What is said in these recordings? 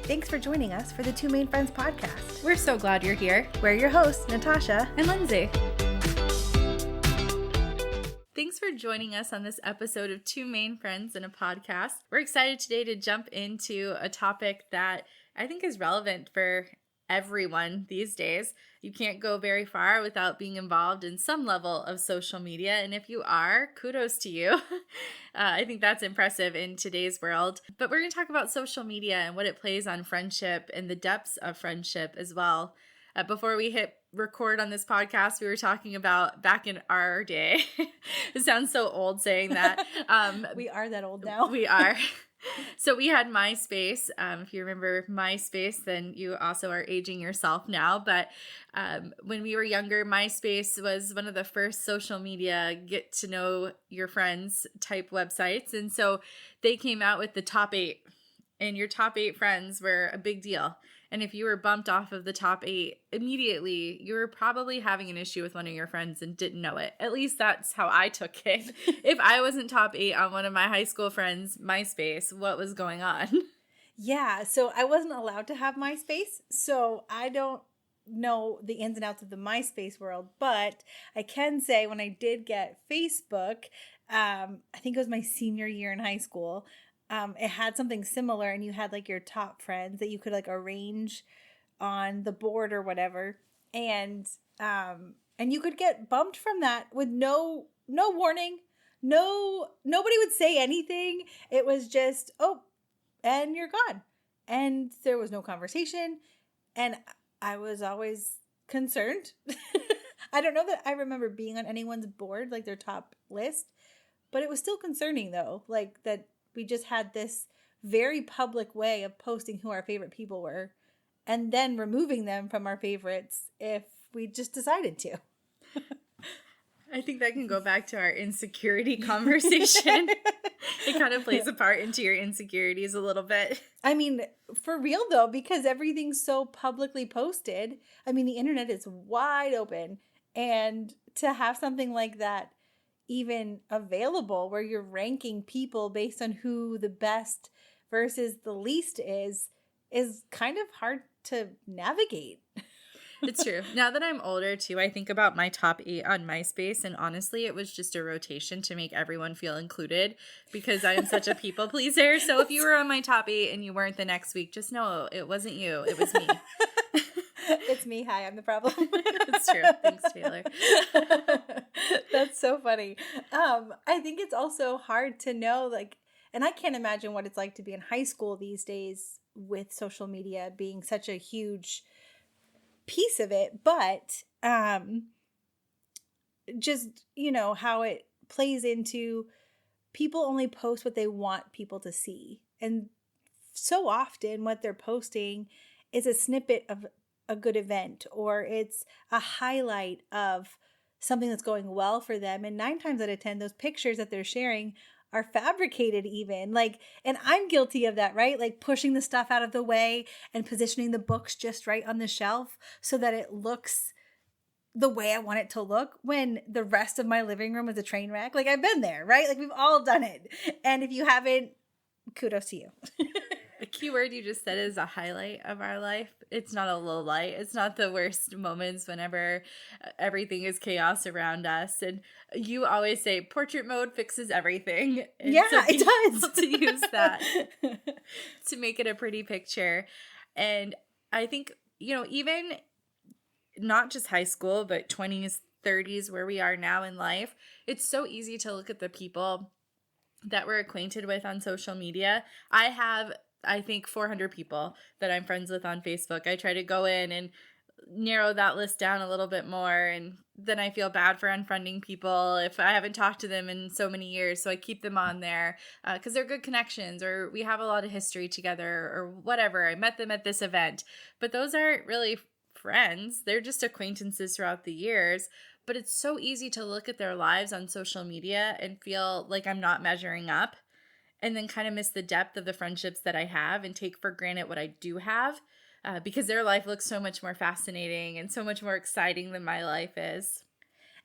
Thanks for joining us for the Two Maine Friends podcast. We're so glad you're here. We're your hosts, Natasha and Lindsay. Thanks for joining us on this episode of Two Maine Friends in a Podcast. We're excited today to jump into a topic that I think is relevant for everyone these days. You can't go very far without being involved in some level of social media. And if you are, kudos to you. I think that's impressive in today's world. But we're going to talk about social media and what it plays on friendship and the depths of friendship as well. Before we hit record on this podcast, we were talking about back in our day. It sounds so old saying that. We are that old now. We are. So we had MySpace. If you remember MySpace, then you also are aging yourself now. But when we were younger, MySpace was one of the first social media get to know your friends type websites. And so they came out with the top 8. And your top 8 friends were a big deal. And if you were bumped off of the top 8 immediately, you were probably having an issue with one of your friends and didn't know it. At least that's how I took it. If I wasn't top 8 on one of my high school friends' MySpace, what was going on? Yeah, so I wasn't allowed to have MySpace, so I don't know the ins and outs of the MySpace world. But I can say when I did get Facebook, I think it was my senior year in high school, it had something similar, and you had like your top friends that you could like arrange on the board or whatever, and you could get bumped from that with no warning, nobody would say anything. It was just and you're gone, and there was no conversation, and I was always concerned. I don't know that I remember being on anyone's board, like their top list, but it was still concerning though, like that. We just had this very public way of posting who our favorite people were and then removing them from our favorites if we just decided to. I think that can go back to our insecurity conversation. It kind of plays a part into your insecurities a little bit. I mean, for real though, because everything's so publicly posted. I mean, the internet is wide open, and to have something like that even available where you're ranking people based on who the best versus the least is kind of hard to navigate. It's true. Now that I'm older too, I think about my top 8 on MySpace, and honestly, it was just a rotation to make everyone feel included because I am such a people pleaser. So if you were on my top 8 and you weren't the next week, just know it wasn't you. It was me. It's me. Hi, I'm the problem. It's true. Thanks, Taylor. That's so funny. I think it's also hard to know, like, and I can't imagine what it's like to be in high school these days with social media being such a huge piece of it, but just, how it plays into people only post what they want people to see. And so often what they're posting is a snippet of a good event, or it's a highlight of something that's going well for them. And 9 times out of 10, those pictures that they're sharing are fabricated even. Like, and I'm guilty of that, right? Like pushing the stuff out of the way and positioning the books just right on the shelf so that it looks the way I want it to look when the rest of my living room is a train wreck. Like, I've been there, right? Like, we've all done it. And if you haven't, kudos to you. The key word you just said is a highlight of our life. It's not a low light. It's not the worst moments whenever everything is chaos around us. And you always say portrait mode fixes everything. And yeah, so it does. To use that to make it a pretty picture. And I think, even not just high school, but 20s, 30s, where we are now in life, it's so easy to look at the people that we're acquainted with on social media. I have, I think, 400 people that I'm friends with on Facebook. I try to go in and narrow that list down a little bit more, and then I feel bad for unfriending people if I haven't talked to them in so many years, so I keep them on there because they're good connections, or we have a lot of history together, or whatever. I met them at this event, but those aren't really friends. They're just acquaintances throughout the years. But it's so easy to look at their lives on social media and feel like I'm not measuring up, and then kind of miss the depth of the friendships that I have and take for granted what I do have because their life looks so much more fascinating and so much more exciting than my life is.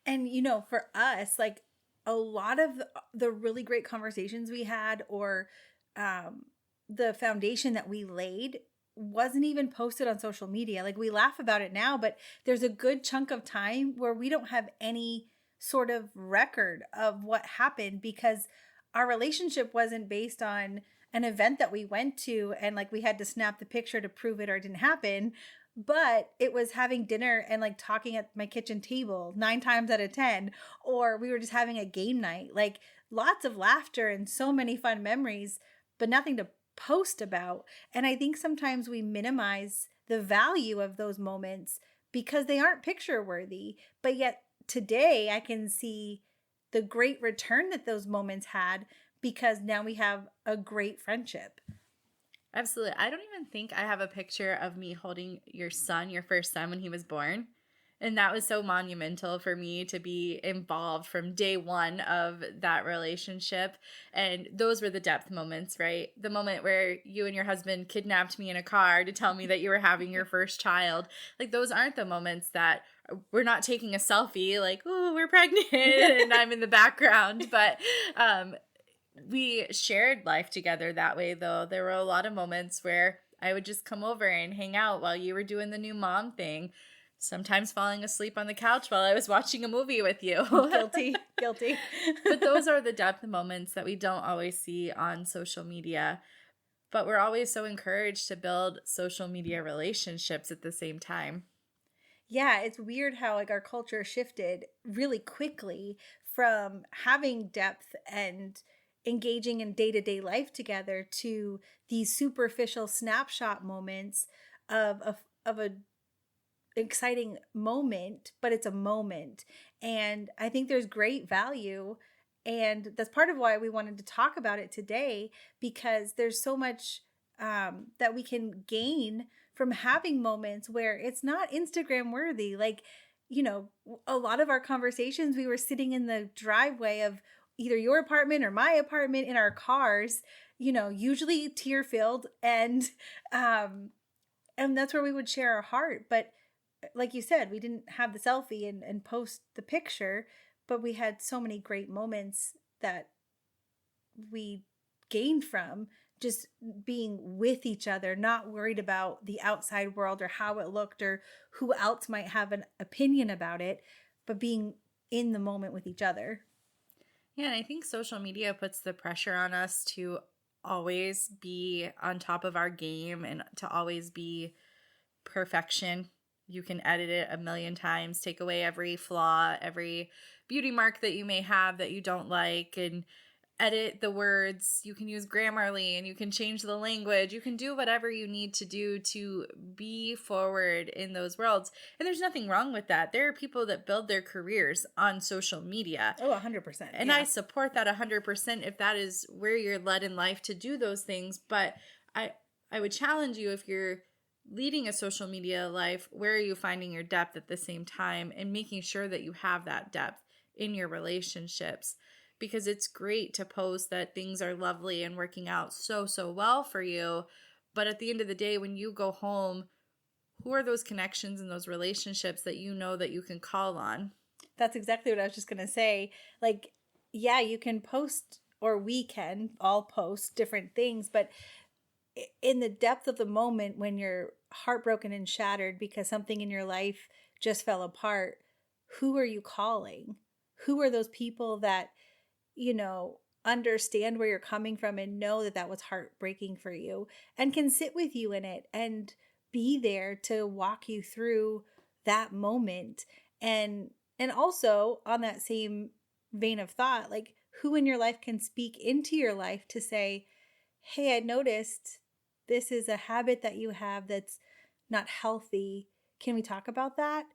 And, for us, like a lot of the really great conversations we had, or the foundation that we laid wasn't even posted on social media. Like we laugh about it now, but there's a good chunk of time where we don't have any sort of record of what happened because our relationship wasn't based on an event that we went to and like we had to snap the picture to prove it or it didn't happen, but it was having dinner and like talking at my kitchen table 9 times out of 10, or we were just having a game night. Like lots of laughter and so many fun memories, but nothing to post about. And I think sometimes we minimize the value of those moments because they aren't picture worthy. But yet today I can see the great return that those moments had because now we have a great friendship. Absolutely. I don't even think I have a picture of me holding your son, your first son, when he was born. And that was so monumental for me to be involved from day one of that relationship. And those were the depth moments, right? The moment where you and your husband kidnapped me in a car to tell me that you were having your first child. Like, those aren't the moments that we're not taking a selfie, like, oh, we're pregnant and I'm in the background. But we shared life together that way, though. There were a lot of moments where I would just come over and hang out while you were doing the new mom thing. Sometimes falling asleep on the couch while I was watching a movie with you. Guilty. But those are the depth moments that we don't always see on social media. But we're always so encouraged to build social media relationships at the same time. Yeah, it's weird how like our culture shifted really quickly from having depth and engaging in day-to-day life together to these superficial snapshot moments of a exciting moment, but it's a moment. And I think there's great value. And that's part of why we wanted to talk about it today, because there's so much that we can gain from having moments where it's not Instagram worthy. Like, you know, a lot of our conversations, we were sitting in the driveway of either your apartment or my apartment in our cars, you know, usually tear filled. And that's where we would share our heart. But like you said, we didn't have the selfie and post the picture, but we had so many great moments that we gained from just being with each other, not worried about the outside world or how it looked or who else might have an opinion about it, but being in the moment with each other. Yeah, and I think social media puts the pressure on us to always be on top of our game and to always be perfection. You can edit it a million times, take away every flaw, every beauty mark that you may have that you don't like, and edit the words. You can use Grammarly and you can change the language. You can do whatever you need to do to be forward in those worlds. And there's nothing wrong with that. There are people that build their careers on social media. Oh, 100%. And yeah. I support that 100% if that is where you're led in life to do those things. But I would challenge you, if you're leading a social media life, where are you finding your depth at the same time and making sure that you have that depth in your relationships? Because it's great to post that things are lovely and working out so well for you. But at the end of the day, when you go home, who are those connections and those relationships that you know that you can call on? That's exactly what I was just going to say. Like, yeah, you can post, or we can all post different things, but in the depth of the moment when you're heartbroken and shattered because something in your life just fell apart, who are you calling? Who are those people that, you know, understand where you're coming from and know that that was heartbreaking for you and can sit with you in it and be there to walk you through that moment? And also on that same vein of thought, like, who in your life can speak into your life to say, hey, I noticed this is a habit that you have that's not healthy. Can we talk about that?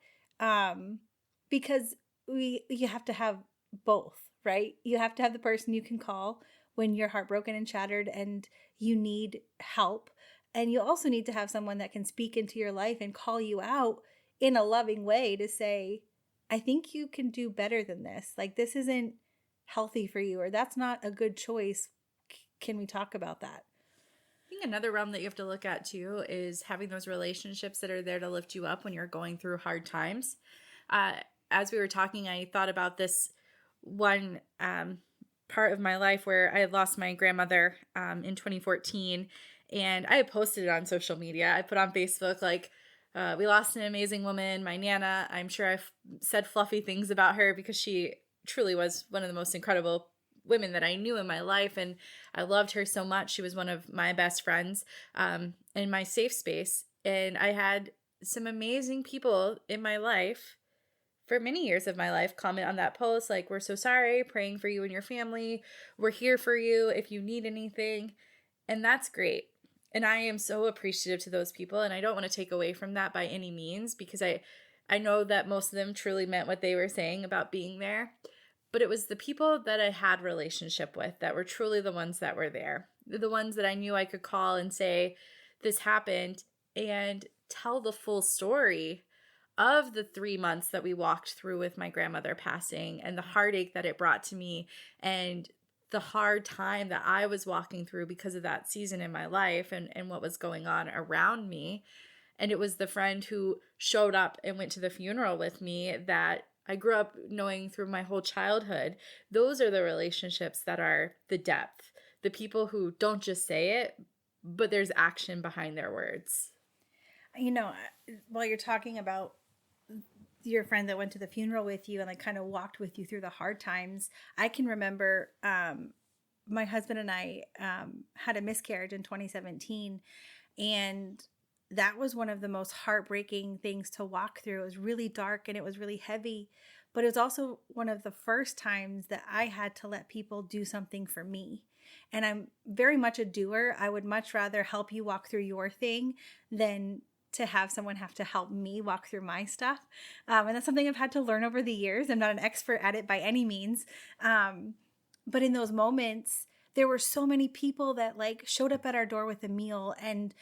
Because you have to have both, right? You have to have the person you can call when you're heartbroken and shattered and you need help. And you also need to have someone that can speak into your life and call you out in a loving way to say, I think you can do better than this. Like, this isn't healthy for you, or that's not a good choice. Can we talk about that? I think another realm that you have to look at too is having those relationships that are there to lift you up when you're going through hard times. As we were talking, I thought about this one part of my life where I had lost my grandmother in 2014. And I had posted it on social media. I put on Facebook, like, we lost an amazing woman, my Nana. I'm sure I've said fluffy things about her because she truly was one of the most incredible women that I knew in my life. And I loved her so much. She was one of my best friends in my safe space. And I had some amazing people in my life for many years of my life comment on that post, like, we're so sorry, praying for you and your family. We're here for you if you need anything. And that's great. And I am so appreciative to those people. And I don't want to take away from that by any means, because I know that most of them truly meant what they were saying about being there. But it was the people that I had relationship with that were truly the ones that were there. The ones that I knew I could call and say, this happened, and tell the full story of the 3 months that we walked through with my grandmother passing, and the heartache that it brought to me, and the hard time that I was walking through because of that season in my life and what was going on around me. And it was the friend who showed up and went to the funeral with me that I grew up knowing through my whole childhood. Those are the relationships that are the depth. The people who don't just say it, but there's action behind their words. You know, while you're talking about your friend that went to the funeral with you and like kind of walked with you through the hard times, I can remember my husband and I had a miscarriage in 2017, and that was one of the most heartbreaking things to walk through. It was really dark and it was really heavy, but it was also one of the first times that I had to let people do something for me. And I'm very much a doer. I would much rather help you walk through your thing than to have someone have to help me walk through my stuff. And that's something I've had to learn over the years. I'm not an expert at it by any means. But in those moments, there were so many people that like showed up at our door with a meal and,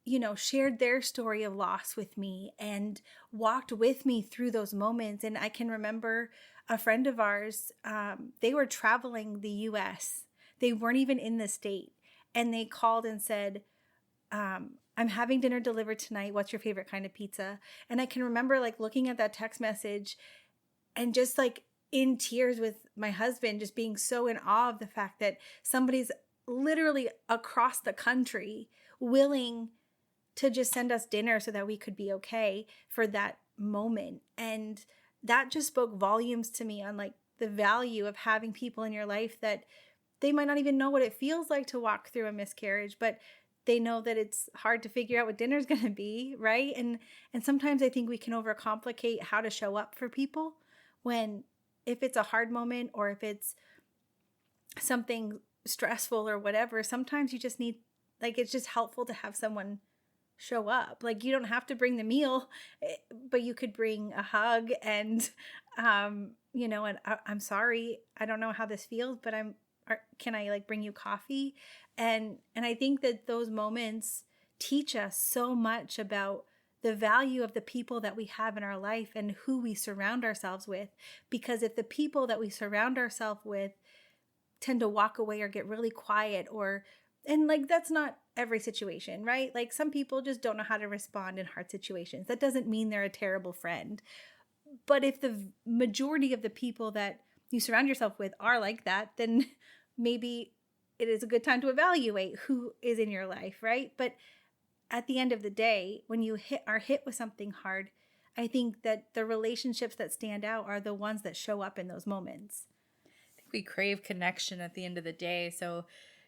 you know, shared their story of loss with me and walked with me through those moments. And I can remember a friend of ours, they were traveling the US. They weren't even in the state. And they called and said, I'm having dinner delivered tonight. What's your favorite kind of pizza? And I can remember like looking at that text message and just like in tears with my husband, just being so in awe of the fact that somebody's literally across the country willing to just send us dinner so that we could be okay for that moment. And that just spoke volumes to me on like the value of having people in your life that they might not even know what it feels like to walk through a miscarriage, but they know that it's hard to figure out what dinner's going to be, right? And sometimes I think we can overcomplicate how to show up for people when if it's a hard moment or if it's something stressful or whatever, sometimes you just need, like, it's just helpful to have someone show up. Like, you don't have to bring the meal, but you could bring a hug and, you know, and I'm sorry, I don't know how this feels, but can I like bring you coffee? And I think that those moments teach us so much about the value of the people that we have in our life and who we surround ourselves with. Because if the people that we surround ourselves with tend to walk away or get really quiet and like, that's not every situation, right? Like some people just don't know how to respond in hard situations. That doesn't mean they're a terrible friend. But if the majority of the people that you surround yourself with are like that, then maybe it is a good time to evaluate who is in your life, right? But at the end of the day, when you are hit with something hard, I think that the relationships that stand out are the ones that show up in those moments. I think we crave connection at the end of the day. So,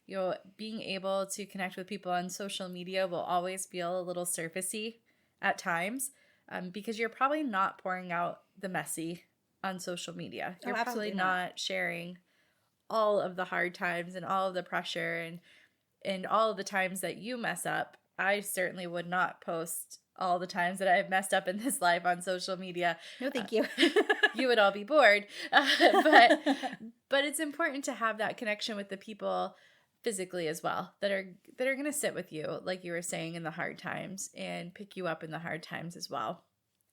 you know, being able to connect with people on social media will always feel a little surfacey at times because you're probably not pouring out the messy on social media. You're probably not sharing all of the hard times and all of the pressure and all of the times that you mess up. I certainly would not post all the times that I've messed up in this life on social media. No, thank you. You would all be bored. But it's important to have that connection with the people physically as well that are going to sit with you, like you were saying, in the hard times and pick you up in the hard times as well.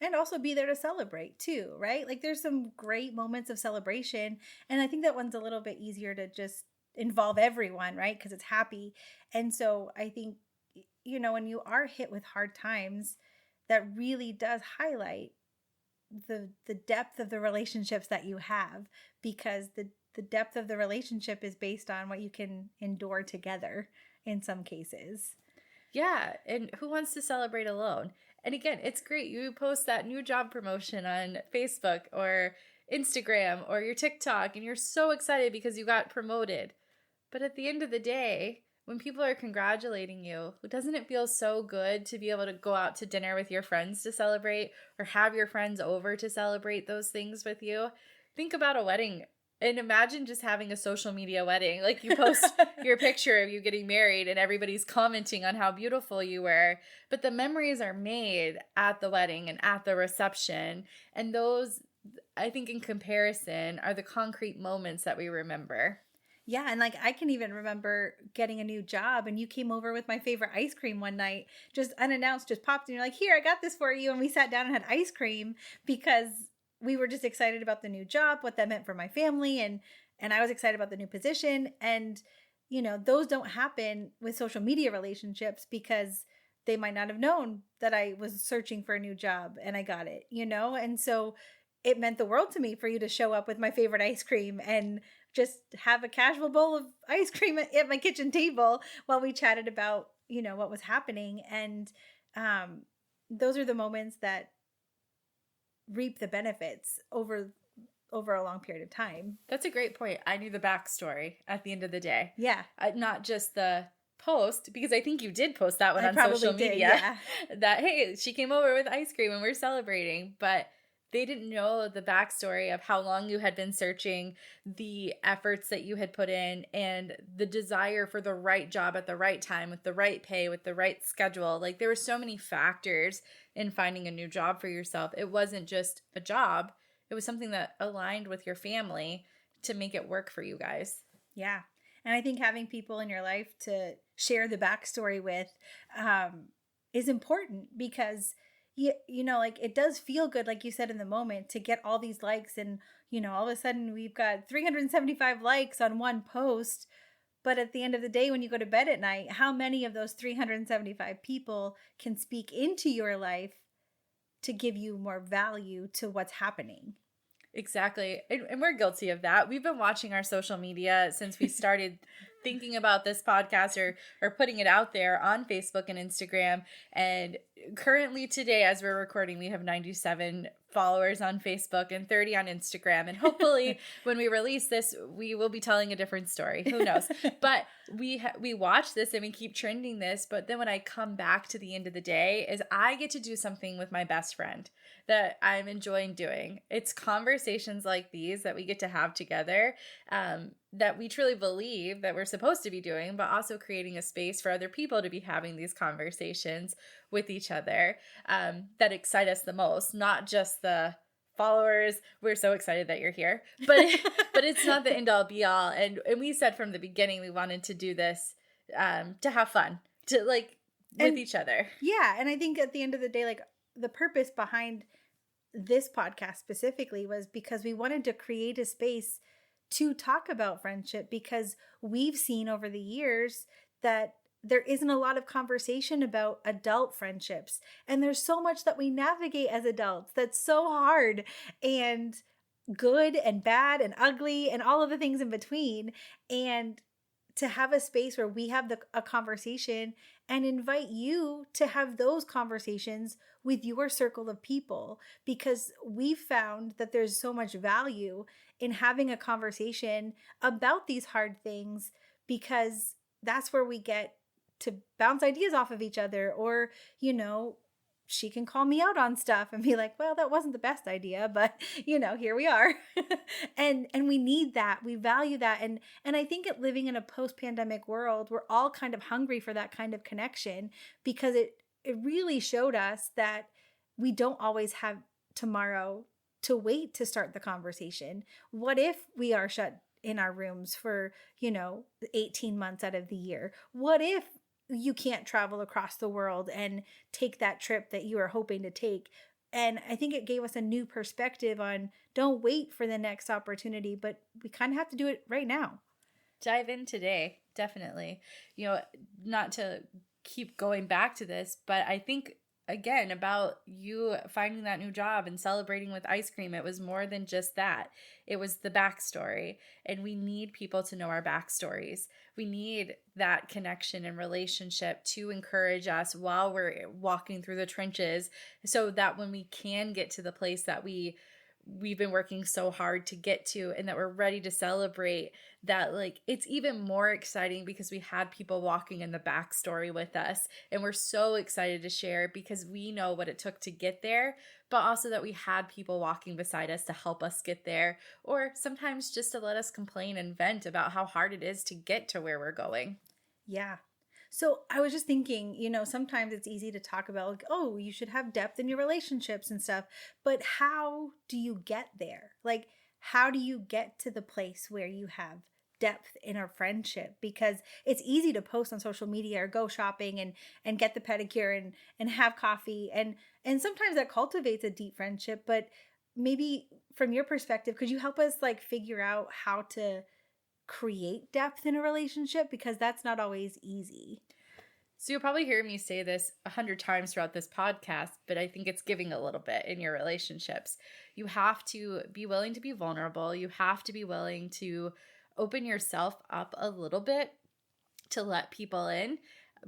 And also be there to celebrate too, right? Like there's some great moments of celebration. And I think that one's a little bit easier to just involve everyone, right? Because it's happy. And so I think, you know, when you are hit with hard times, that really does highlight the depth of the relationships that you have, because the depth of the relationship is based on what you can endure together. in some cases. Yeah. And who wants to celebrate alone? And again, it's great. You post that new job promotion on Facebook or Instagram or your TikTok, and you're so excited because you got promoted. But at the end of the day, when people are congratulating you, doesn't it feel so good to be able to go out to dinner with your friends to celebrate or have your friends over to celebrate those things with you? Think about a wedding and imagine just having a social media wedding. Like you post your picture of you getting married and everybody's commenting on how beautiful you were. But the memories are made at the wedding and at the reception. And those, I think in comparison, are the concrete moments that we remember. Yeah, and like I can even remember getting a new job and you came over with my favorite ice cream one night, just unannounced, just popped and you're like, "Here, I got this for you." And we sat down and had ice cream because we were just excited about the new job, what that meant for my family, and I was excited about the new position. And those don't happen with social media relationships because they might not have known that I was searching for a new job and I got it, And so it meant the world to me for you to show up with my favorite ice cream and just have a casual bowl of ice cream at my kitchen table while we chatted about, what was happening. And those are the moments that reap the benefits over a long period of time. That's a great point. I knew the backstory at the end of the day. Yeah. Not just the post, because I think you did post that one on social media. Yeah. That, hey, she came over with ice cream and we're celebrating. But they didn't know the backstory of how long you had been searching, the efforts that you had put in, and the desire for the right job at the right time with the right pay, with the right schedule. Like there were so many factors in finding a new job for yourself. It wasn't just a job. It was something that aligned with your family to make it work for you guys. Yeah. And I think having people in your life to share the backstory with is important because like it does feel good, like you said in the moment, to get all these likes and, all of a sudden we've got 375 likes on one post. But at the end of the day, when you go to bed at night, how many of those 375 people can speak into your life to give you more value to what's happening? Exactly. And we're guilty of that. We've been watching our social media since we started thinking about this podcast or putting it out there on Facebook and Instagram. And currently today, as we're recording, we have 97 followers on Facebook and 30 on Instagram. And hopefully when we release this, we will be telling a different story. Who knows? But we watch this and we keep trending this. But then when I come back to the end of the day is I get to do something with my best friend that I'm enjoying doing. It's conversations like these that we get to have together, that we truly believe that we're supposed to be doing, but also creating a space for other people to be having these conversations with each other, that excite us the most, not just the followers. We're so excited that you're here, but it's not the end all be all. And we said from the beginning, we wanted to do this, to have fun, to with each other. Yeah. And I think at the end of the day, like the purpose behind this podcast specifically was because we wanted to create a space to talk about friendship, because we've seen over the years that there isn't a lot of conversation about adult friendships. And there's so much that we navigate as adults that's so hard and good and bad and ugly and all of the things in between. And to have a space where we have a conversation and invite you to have those conversations with your circle of people, because we've found that there's so much value in having a conversation about these hard things, because that's where we get to bounce ideas off of each other. Or, she can call me out on stuff and be like, well, that wasn't the best idea, but here we are. and we need that. We value that. And I think living in a post-pandemic world, we're all kind of hungry for that kind of connection, because it really showed us that we don't always have tomorrow to wait to start the conversation. What if we are shut in our rooms for, 18 months out of the year? What if you can't travel across the world and take that trip that you are hoping to take? And I think it gave us a new perspective on, don't wait for the next opportunity, but we kind of have to do it right now. Dive in today. Definitely. Not to keep going back to this, but I think again, about you finding that new job and celebrating with ice cream. It was more than just that. It was the backstory. And we need people to know our backstories. We need that connection and relationship to encourage us while we're walking through the trenches, so that when we can get to the place that we've been working so hard to get to, and that we're ready to celebrate, that like it's even more exciting because we had people walking in the backstory with us, and we're so excited to share because we know what it took to get there, but also that we had people walking beside us to help us get there, or sometimes just to let us complain and vent about how hard it is to get to where we're going. Yeah. So I was just thinking, sometimes it's easy to talk about like, oh, you should have depth in your relationships and stuff, but how do you get there? Like, how do you get to the place where you have depth in a friendship? Because it's easy to post on social media or go shopping and get the pedicure and have coffee, and sometimes that cultivates a deep friendship. But maybe from your perspective, could you help us like figure out how to create depth in a relationship, because that's not always easy? So you'll probably hear me say this 100 times throughout this podcast, but I think it's giving a little bit in your relationships. You have to be willing to be vulnerable. You have to be willing to open yourself up a little bit to let people in.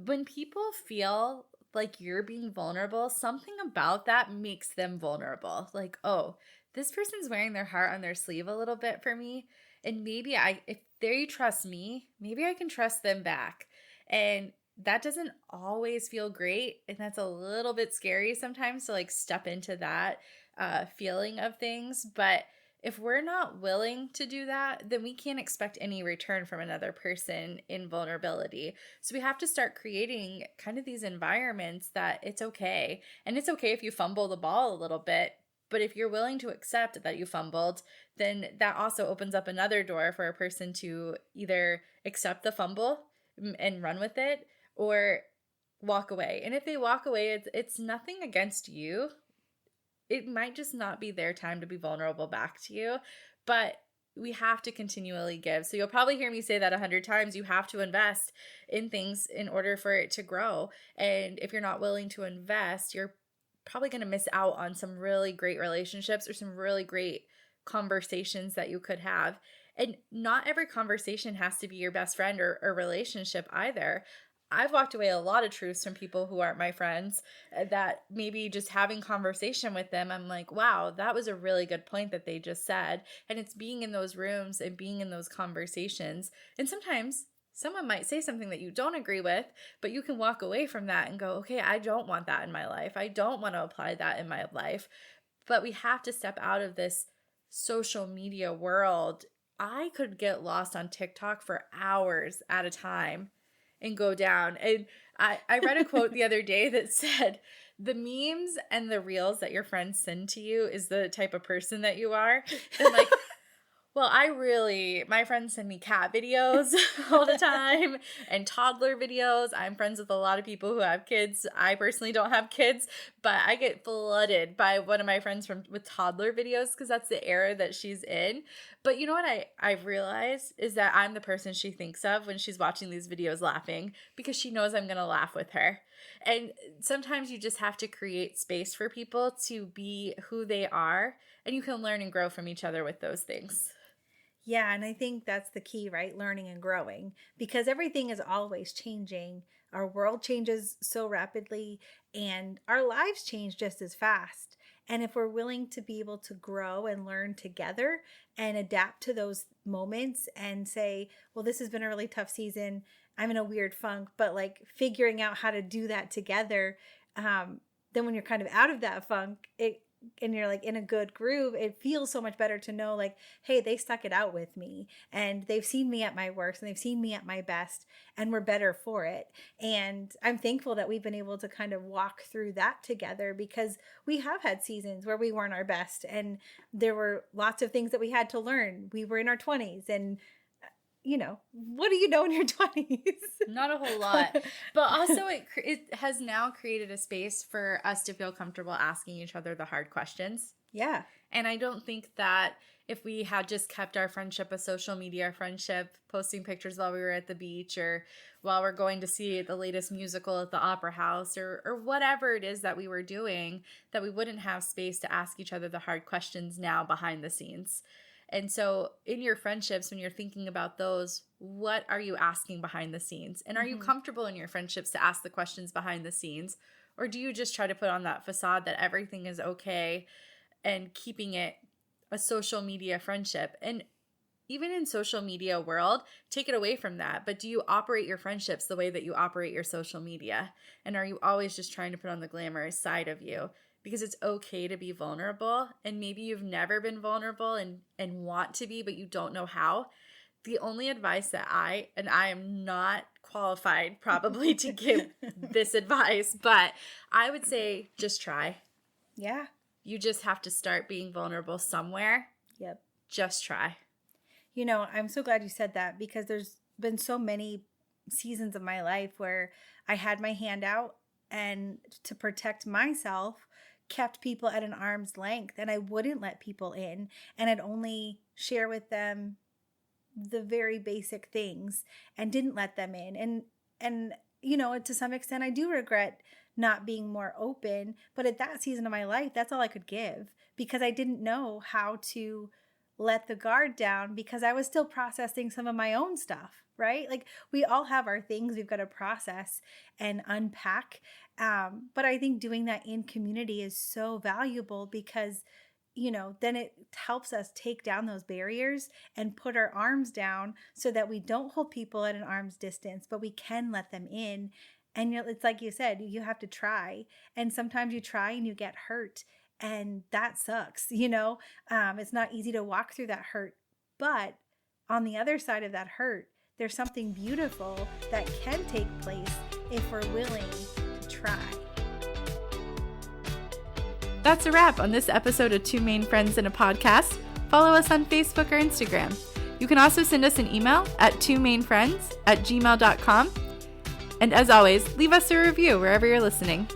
When people feel like you're being vulnerable, something about that makes them vulnerable. Like, oh, this person's wearing their heart on their sleeve a little bit for me. And maybe if they trust me, maybe I can trust them back. And that doesn't always feel great. And that's a little bit scary sometimes to like step into that feeling of things. But if we're not willing to do that, then we can't expect any return from another person in vulnerability. So we have to start creating kind of these environments that it's okay. And it's okay if you fumble the ball a little bit. But if you're willing to accept that you fumbled, then that also opens up another door for a person to either accept the fumble and run with it, or walk away. And if they walk away, it's nothing against you. It might just not be their time to be vulnerable back to you, but we have to continually give. So you'll probably hear me say that 100 times. You have to invest in things in order for it to grow. And if you're not willing to invest, you're probably going to miss out on some really great relationships or some really great conversations that you could have. And not every conversation has to be your best friend or relationship either. I've walked away a lot of truths from people who aren't my friends, that maybe just having conversation with them, I'm like, wow, that was a really good point that they just said. And it's being in those rooms and being in those conversations. And sometimes someone might say something that you don't agree with, but you can walk away from that and go, okay, I don't want that in my life. I don't want to apply that in my life. But we have to step out of this social media world. I could get lost on TikTok for hours at a time and go down. And I read a quote the other day that said, the memes and the reels that your friends send to you is the type of person that you are. And like, well, my friends send me cat videos all the time and toddler videos. I'm friends with a lot of people who have kids. I personally don't have kids, but I get flooded by one of my friends with toddler videos because that's the era that she's in. But you know what I've realized is that I'm the person she thinks of when she's watching these videos laughing, because she knows I'm going to laugh with her. And sometimes you just have to create space for people to be who they are, and you can learn and grow from each other with those things. Yeah, and I think that's the key, right? Learning and growing, because everything is always changing. Our world changes so rapidly, and our lives change just as fast. And if we're willing to be able to grow and learn together and adapt to those moments and say, well, this has been a really tough season, I'm in a weird funk, but like figuring out how to do that together, then when you're kind of out of that funk, and you're like in a good groove, it feels so much better to know like, hey, they stuck it out with me and they've seen me at my worst and they've seen me at my best, and we're better for it. And I'm thankful that we've been able to kind of walk through that together, because we have had seasons where we weren't our best and there were lots of things that we had to learn. We were in our 20s, and what do you know in your 20s? Not a whole lot. But also it has now created a space for us to feel comfortable asking each other the hard questions. Yeah. And I don't think that if we had just kept our friendship a social media friendship, posting pictures while we were at the beach or while we're going to see the latest musical at the opera house or whatever it is that we were doing, that we wouldn't have space to ask each other the hard questions now behind the scenes. And so in your friendships, when you're thinking about those, what are you asking behind the scenes? And are you comfortable in your friendships to ask the questions behind the scenes? Or do you just try to put on that facade that everything is okay and keeping it a social media friendship? And even in social media world, take it away from that. But do you operate your friendships the way that you operate your social media? And are you always just trying to put on the glamorous side of you? Because it's okay to be vulnerable. And maybe you've never been vulnerable and want to be, but you don't know how. The only advice that I am not qualified probably to give this advice, but I would say just try. Yeah. You just have to start being vulnerable somewhere. Yep. Just try. You know, I'm so glad you said that, because there's been so many seasons of my life where I had my hand out and to protect myself kept people at an arm's length, and I wouldn't let people in, and I'd only share with them the very basic things and didn't let them in. And you know, to some extent I do regret not being more open, but at that season of my life, that's all I could give, because I didn't know how to let the guard down, because I was still processing some of my own stuff, right? Like, we all have our things we've got to process and unpack. But I think doing that in community is so valuable, because, you know, then it helps us take down those barriers and put our arms down so that we don't hold people at an arm's distance, but we can let them in. And you know, it's like you said, you have to try. And sometimes you try and you get hurt. And that sucks, you know. It's not easy to walk through that hurt. But on the other side of that hurt, there's something beautiful that can take place if we're willing to try. That's a wrap on this episode of Two Maine Friends in a Podcast. Follow us on Facebook or Instagram. You can also send us an email at twomainfriends@gmail.com. And as always, leave us a review wherever you're listening.